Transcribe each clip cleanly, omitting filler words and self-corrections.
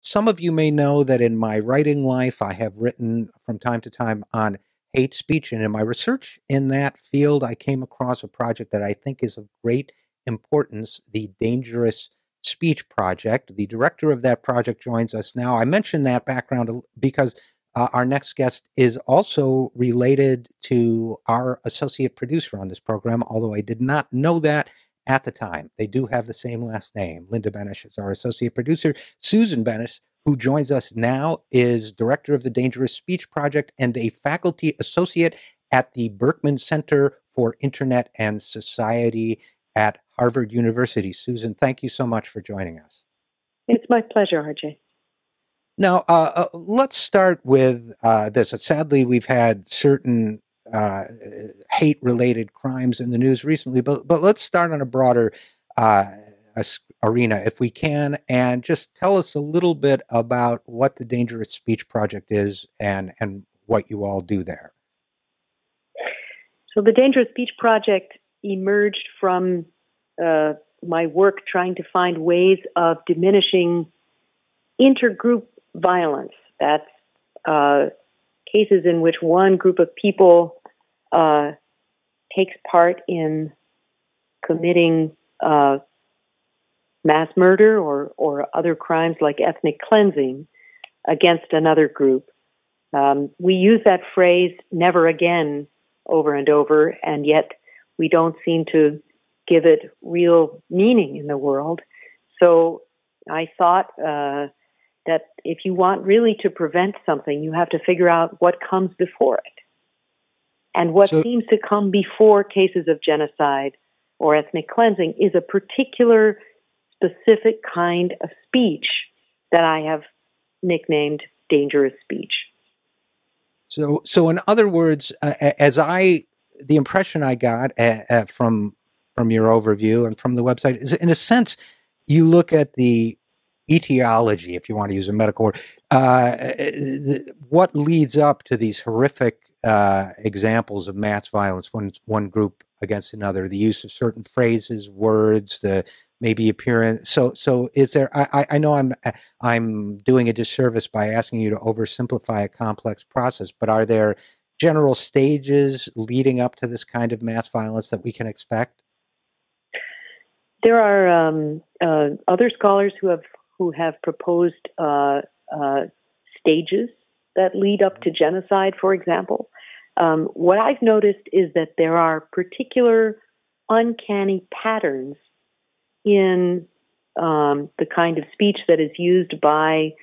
Some of you may know that in my writing life, I have written from time to time on hate speech. And in my research in that field, I came across a project that I think is of great importance, the Dangerous Speech Project. The director of that project joins us now. I mention that background because our next guest is also related to our associate producer on this program, although I did not know that at the time. They do have the same last name. Linda Benish is our associate producer. Susan Benish, who joins us now, is director of the Dangerous Speech Project and a faculty associate at the Berkman Center for Internet and Society at Harvard University. Susan, thank you so much for joining us. It's my pleasure, RJ. Now, let's start with this. Sadly, we've had certain hate-related crimes in the news recently, but let's start on a broader arena, if we can, and just tell us a little bit about what the Dangerous Speech Project is and what you all do there. So the Dangerous Speech Project emerged from my work trying to find ways of diminishing intergroup violence. That's cases in which one group of people takes part in committing mass murder or other crimes like ethnic cleansing against another group. We use that phrase "never again" over and over, and yet we don't seem to give it real meaning in the world. So I thought that if you want really to prevent something, you have to figure out what comes before it. And what seems to come before cases of genocide or ethnic cleansing is a particular specific kind of speech that I have nicknamed dangerous speech. So in other words, the impression I got from your overview and from the website is, in a sense, you look at the etiology, if you want to use a medical word, what leads up to these horrific examples of mass violence, one group against another, the use of certain phrases, words, the maybe appearance. So is there? I know I'm doing a disservice by asking you to oversimplify a complex process, but are there general stages leading up to this kind of mass violence that we can expect? There are other scholars who have proposed stages that lead up to genocide, for example. What I've noticed is that there are particular uncanny patterns in the kind of speech that is used by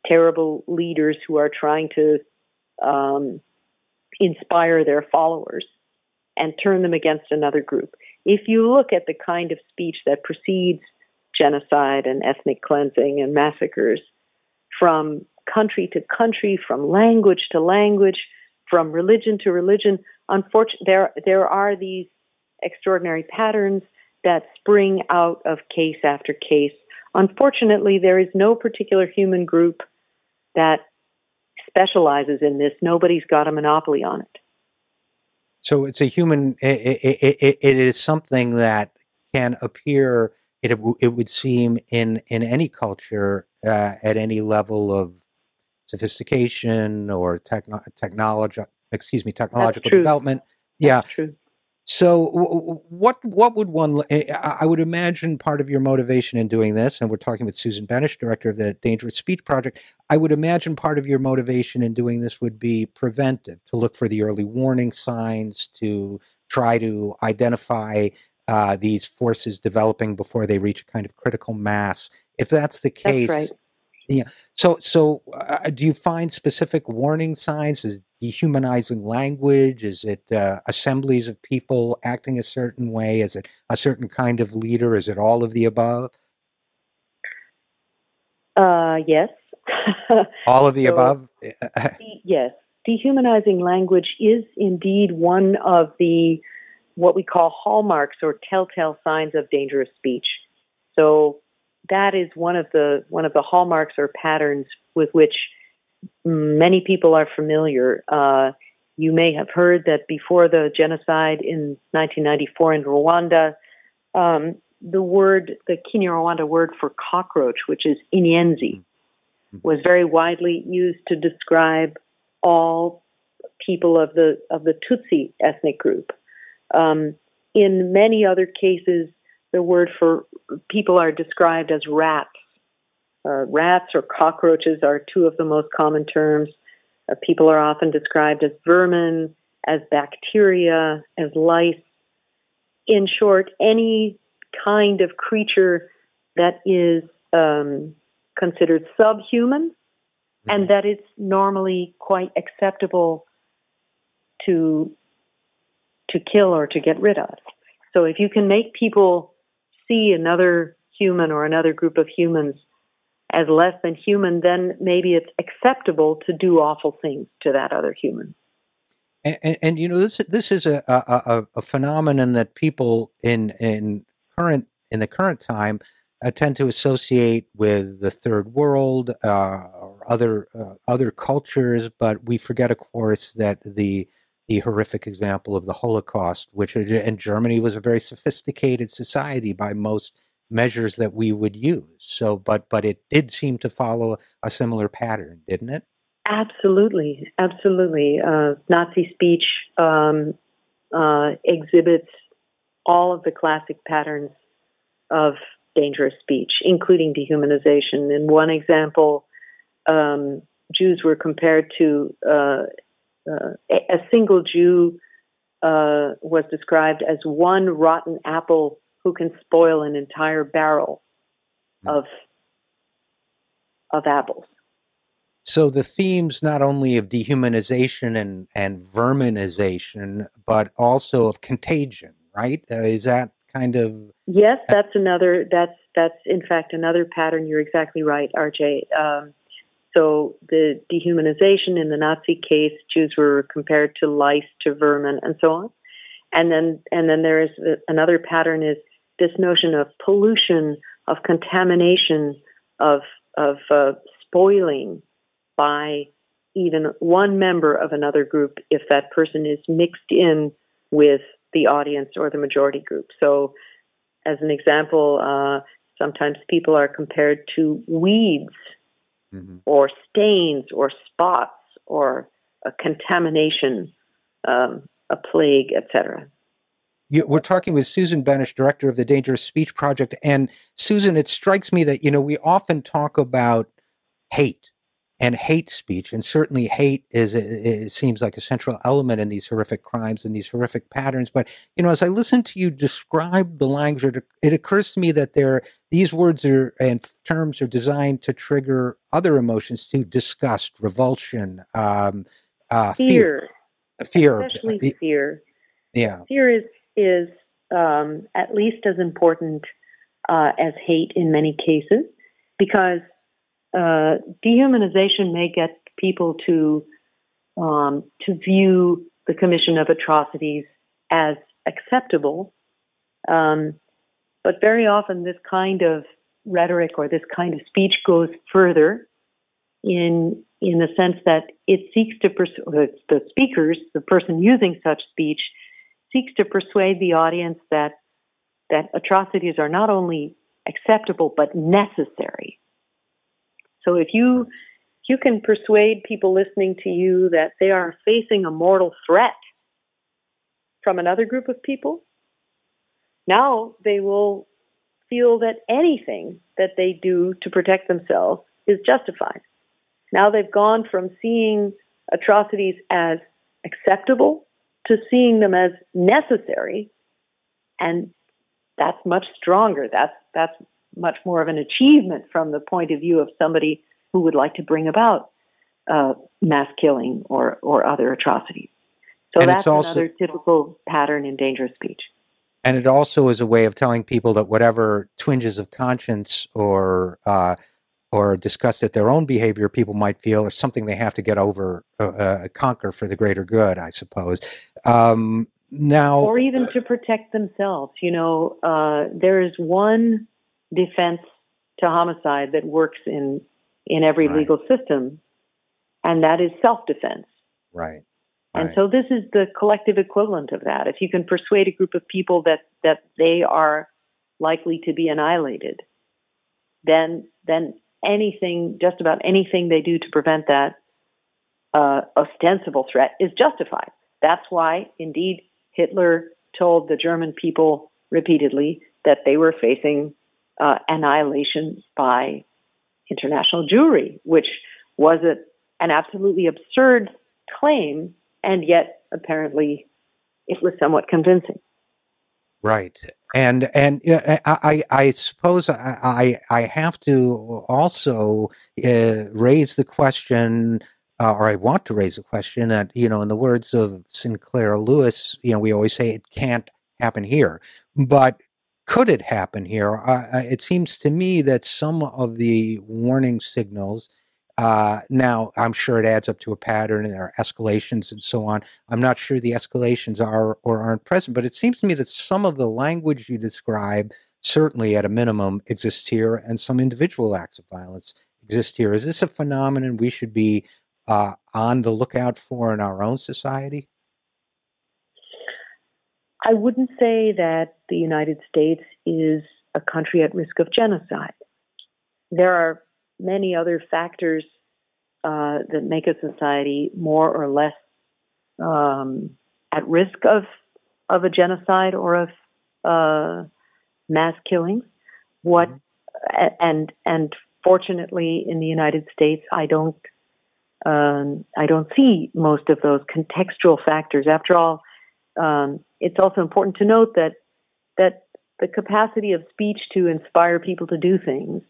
terrible leaders who are trying to inspire their followers and turn them against another group. If you look at the kind of speech that precedes genocide and ethnic cleansing and massacres, from country to country, from language to language, from religion to religion, unfortunately, there are these extraordinary patterns that spring out of case after case. Unfortunately, there is no particular human group that specializes in this. Nobody's got a monopoly on it. So it's a human. It is something that can appear. It would seem in any culture at any level of sophistication or technological development. That's true. So what would one, I would imagine part of your motivation in doing this, and we're talking with Susan Benish, director of the Dangerous Speech Project, I would imagine part of your motivation in doing this would be preventive, to look for the early warning signs, to try to identify these forces developing before they reach a kind of critical mass. If that's the case, that's right. Yeah. So do you find specific warning signs? Is dehumanizing language? Is it assemblies of people acting a certain way? Is it a certain kind of leader? Is it all of the above? Yes. All of the above? Yes. Dehumanizing language is indeed one of the what we call hallmarks or telltale signs of dangerous speech. So that is one of the hallmarks or patterns with which many people are familiar. You may have heard that before the genocide in 1994 in Rwanda, the Kinyarwanda word for cockroach, which is inyenzi, was very widely used to describe all people of the Tutsi ethnic group. In many other cases, the word for people are described as rats. Rats or cockroaches are two of the most common terms. People are often described as vermin, as bacteria, as lice. In short, any kind of creature that is considered subhuman and that it's normally quite acceptable to kill or to get rid of. So if you can make people see another human or another group of humans as less than human, then maybe it's acceptable to do awful things to that other human. And you know, this is a phenomenon that people in the current time tend to associate with the third world or other cultures, but we forget, of course, that the horrific example of the Holocaust, which in Germany was a very sophisticated society by most measures that we would use. So, but it did seem to follow a similar pattern, didn't it? Absolutely, absolutely. Nazi speech exhibits all of the classic patterns of dangerous speech, including dehumanization. In one example, Jews were compared to a single Jew was described as one rotten apple who can spoil an entire barrel of apples. So the themes not only of dehumanization and verminization, but also of contagion, right? Is that kind of... Yes, that's in fact another pattern. You're exactly right, RJ. So the dehumanization in the Nazi case, Jews were compared to lice, to vermin, and so on. And then there is another pattern, is this notion of pollution, of contamination, of spoiling by even one member of another group if that person is mixed in with the audience or the majority group. So, as an example, sometimes people are compared to weeds or stains or spots or a contamination, a plague, etc. We're talking with Susan Benesch, director of the Dangerous Speech Project. And Susan, it strikes me that, you know, we often talk about hate and hate speech, and certainly hate it seems like a central element in these horrific crimes and these horrific patterns. But, you know, as I listen to you describe the language, it occurs to me that these words and terms are designed to trigger other emotions too: disgust, revulsion, fear, especially fear. Yeah, fear is at least as important as hate in many cases, because dehumanization may get people to view the commission of atrocities as acceptable, but very often this kind of rhetoric or this kind of speech goes further in the sense that it seeks to the speakers, the person using such speech, seeks to persuade the audience that atrocities are not only acceptable but necessary. So if you can persuade people listening to you that they are facing a mortal threat from another group of people, now they will feel that anything that they do to protect themselves is justified. Now they've gone from seeing atrocities as acceptable to seeing them as necessary, and that's much stronger. That's much more of an achievement from the point of view of somebody who would like to bring about mass killing or other atrocities. So and that's another typical pattern in dangerous speech. And it also is a way of telling people that whatever twinges of conscience or disgust at their own behavior people might feel or something they have to get over, conquer for the greater good, I suppose. Now, or even to protect themselves. You know, there is one defense to homicide that works in every legal system, and that is self-defense. Right. And so this is the collective equivalent of that. If you can persuade a group of people that they are likely to be annihilated, then anything, just about anything they do to prevent that ostensible threat is justified. That's why, indeed, Hitler told the German people repeatedly that they were facing annihilation by international Jewry, which was an absolutely absurd claim, and yet apparently it was somewhat convincing. Right. And I suppose I have to also raise the question, or I want to raise the question that, in the words of Sinclair Lewis, we always say it can't happen here, but could it happen here? It seems to me that some of the warning signals, now I'm sure it adds up to a pattern and there are escalations and so on. I'm not sure the escalations are or aren't present, but it seems to me that some of the language you describe certainly at a minimum exists here, and some individual acts of violence exist here. Is this a phenomenon we should be on the lookout for in our own society? I wouldn't say that the United States is a country at risk of genocide. There are many other factors that make a society more or less at risk of a genocide or of mass killings. And fortunately, in the United States, I don't see most of those contextual factors. After all, it's also important to note that the capacity of speech to inspire people to do things.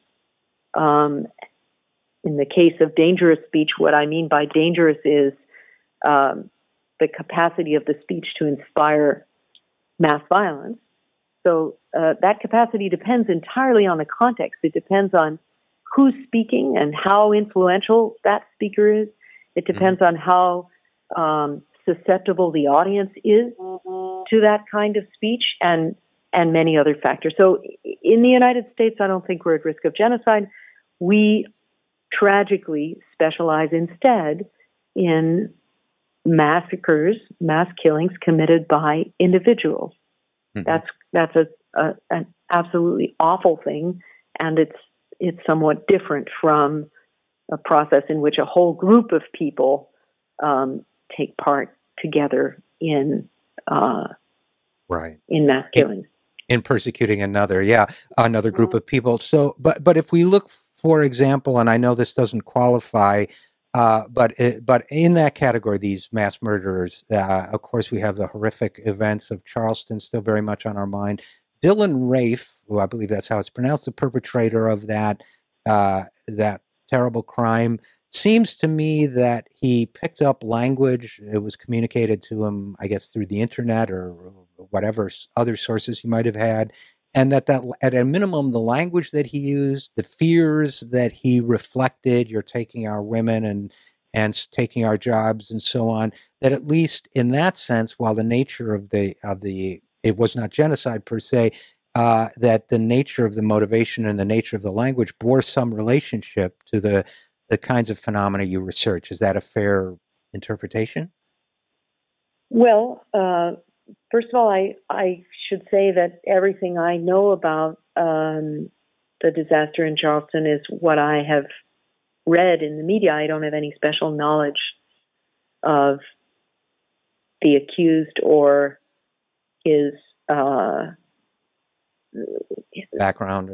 In the case of dangerous speech, what I mean by dangerous is the capacity of the speech to inspire mass violence. So that capacity depends entirely on the context. It depends on who's speaking and how influential that speaker is. It depends on how susceptible the audience is to that kind of speech, and many other factors. So in the United States, I don't think we're at risk of genocide. We tragically specialize instead in massacres, mass killings committed by individuals. That's an absolutely awful thing, and it's somewhat different from a process in which a whole group of people take part together in mass killings. In persecuting another group of people. So, but if we look, for example, and I know this doesn't qualify, but in that category, these mass murderers, of course, we have the horrific events of Charleston still very much on our mind. Dylan Rafe, who I believe that's how it's pronounced, the perpetrator of that terrible crime, seems to me that he picked up language. It was communicated to him, I guess, through the internet or whatever other sources he might have had, and that at a minimum, the language that he used, the fears that he reflected, you're taking our women and taking our jobs and so on, that at least in that sense, while the nature of the it was not genocide per se, that the nature of the motivation and the nature of the language bore some relationship to the kinds of phenomena you research. Is that a fair interpretation? Well, first of all, I should say that everything I know about the disaster in Charleston is what I have read in the media. I don't have any special knowledge of the accused or his background,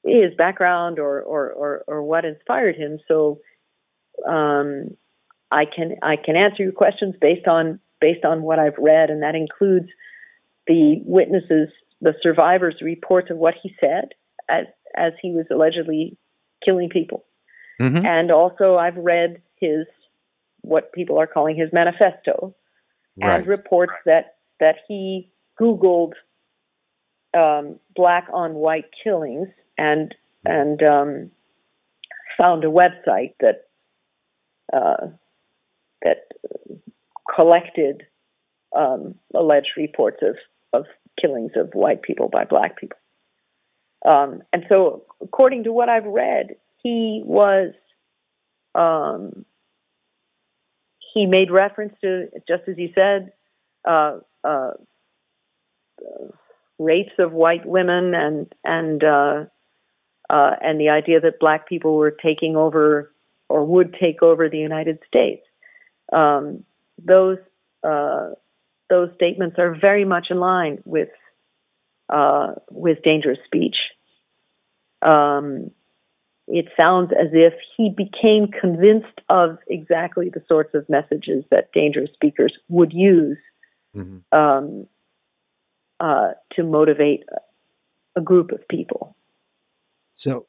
his background or what inspired him. So I can answer your questions based on what I've read, and that includes the witnesses, the survivors' reports of what he said as he was allegedly killing people. And also I've read what people are calling his manifesto, and reports that he Googled black on white killings and found a website that collected alleged reports of killings of white people by black people. And so, according to what I've read, he made reference to, just as you said, rapes of white women and and the idea that black people were taking over or would take over the United States. Those statements are very much in line with dangerous speech. It sounds as if he became convinced of exactly the sorts of messages that dangerous speakers would use to motivate a group of people. So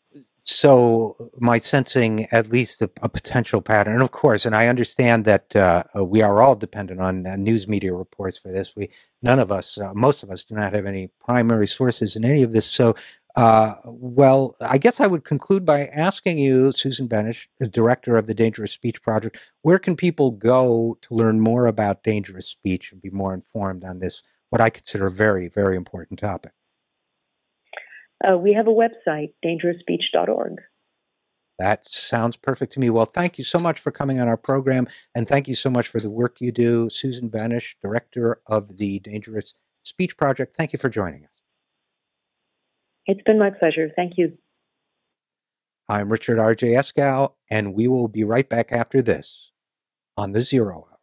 my sensing at least a potential pattern, and of course, and I understand that we are all dependent on news media reports for this. None of us, most of us, do not have any primary sources in any of this. So, well, I guess I would conclude by asking you, Susan Benesch, the director of the Dangerous Speech Project, where can people go to learn more about dangerous speech and be more informed on this, what I consider a very, very important topic? We have a website, dangerousspeech.org. That sounds perfect to me. Well, thank you so much for coming on our program, and thank you so much for the work you do. Susan Benesch, director of the Dangerous Speech Project, thank you for joining us. It's been my pleasure. Thank you. I'm Richard R.J. Eskow, and we will be right back after this on the Zero Hour.